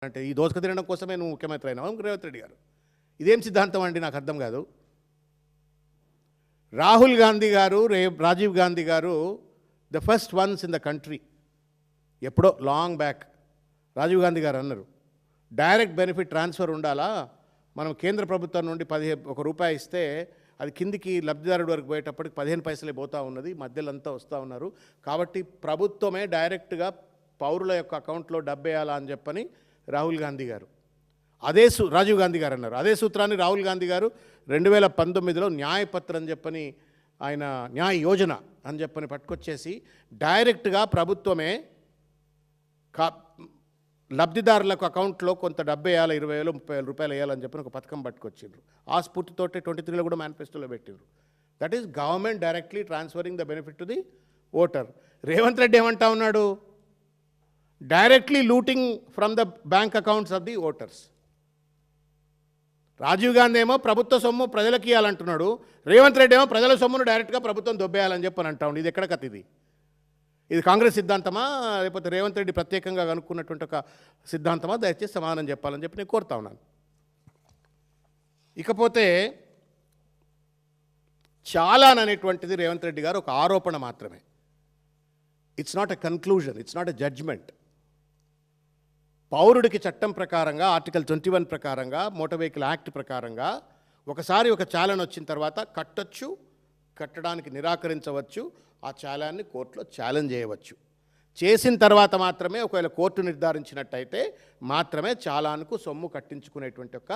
అంటే ఈ దోసక తినడం కోసమే నువ్వు ముఖ్యమంత్రి అయినావా రేవంత్ రెడ్డి గారు? ఇదేం సిద్ధాంతం అండి, నాకు అర్థం కాదు. రాహుల్ గాంధీ గారు, రాజీవ్ గాంధీ గారు the first ones in the country. ఎప్పుడో లాంగ్ బ్యాక్ రాజీవ్ గాంధీ గారు అన్నారు, డైరెక్ట్ బెనిఫిట్ ట్రాన్స్ఫర్ ఉండాలా, మనం కేంద్ర ప్రభుత్వం నుండి ₹1 ఇస్తే అది కిందికి లబ్ధిదారుడి వరకు పోయేటప్పటికి 15 పైసలే పోతూ ఉన్నది, మధ్యలో అంతా వస్తూ ఉన్నారు, కాబట్టి ప్రభుత్వమే డైరెక్ట్గా పౌరుల యొక్క అకౌంట్లో డబ్బు వేయాలా అని చెప్పని రాహుల్ గాంధీ గారు, రాజీవ్ గాంధీ గారు అన్నారు. అదే సూత్రాన్ని రాహుల్ గాంధీ గారు 2019లో న్యాయపత్రం అని చెప్పని ఆయన న్యాయ యోజన అని చెప్పని పట్టుకొచ్చేసి డైరెక్ట్గా ప్రభుత్వమే లబ్ధిదారులకు అకౌంట్లో కొంత డబ్బు వేయాలి, 20,000 30,000 వేయాలని చెప్పని ఒక పథకం పట్టుకొచ్చిండ్రు. ఆ స్ఫూర్తితోటే 23లో కూడా మేనిఫెస్టోలో పెట్టిండ్రు. That is government directly transferring the benefit to the voter. Revanth Reddy ఏమంటా ఉన్నాడు, directly looting from the bank accounts of the voters. Rajiv Gandhi ఏమో ప్రభుత్వ సొమ్ము ప్రజలకు ఇవ్వాలంటున్నాడు, రేవంత్ రెడ్డి ఏమో ప్రజల సొమ్మును డైరెక్ట్గా ప్రభుత్వం దొబ్బేయాలని చెప్పని అంటా ఉండి, ఇది ఎక్కడ కథ ఇది కాంగ్రెస్ సిద్ధాంతమా లేకపోతే రేవంత్ రెడ్డి ప్రత్యేకంగా కనుక్కున్నటువంటి ఒక సిద్ధాంతమా? దయచేసి సమాధానం చెప్పాలని చెప్పి నేను కోరుతా ఉన్నాను. ఇకపోతే చాలాన్ అనేటువంటిది రేవంత్ రెడ్డి గారు ఒక ఆరోపణ మాత్రమే. It's not a conclusion, it's not a judgment. పౌరుడికి చట్టం ప్రకారంగా ఆర్టికల్ 21 ప్రకారంగా మోటార్ వెహికల్ యాక్ట్ ప్రకారంగా ఒకసారి ఒక చాలన్ వచ్చిన తర్వాత కట్టొచ్చు, కట్టడానికి నిరాకరించవచ్చు, ఆ చాలాన్ని కోర్టులో ఛాలెంజ్ చేయవచ్చు. చేసిన తర్వాత మాత్రమే ఒకవేళ కోర్టు నిర్ధారించినట్టయితే మాత్రమే చాలాన్కు సొమ్ము కట్టించుకునేటువంటి ఒక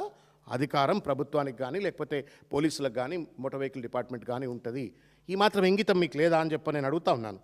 అధికారం ప్రభుత్వానికి కానీ లేకపోతే పోలీసులకు కానీ మోటార్ వెహికల్ డిపార్ట్మెంట్ కానీ ఉంటుంది. ఈ మాత్రం ఇంగితం మీకు లేదా అని చెప్పి నేను అడుగుతా ఉన్నాను.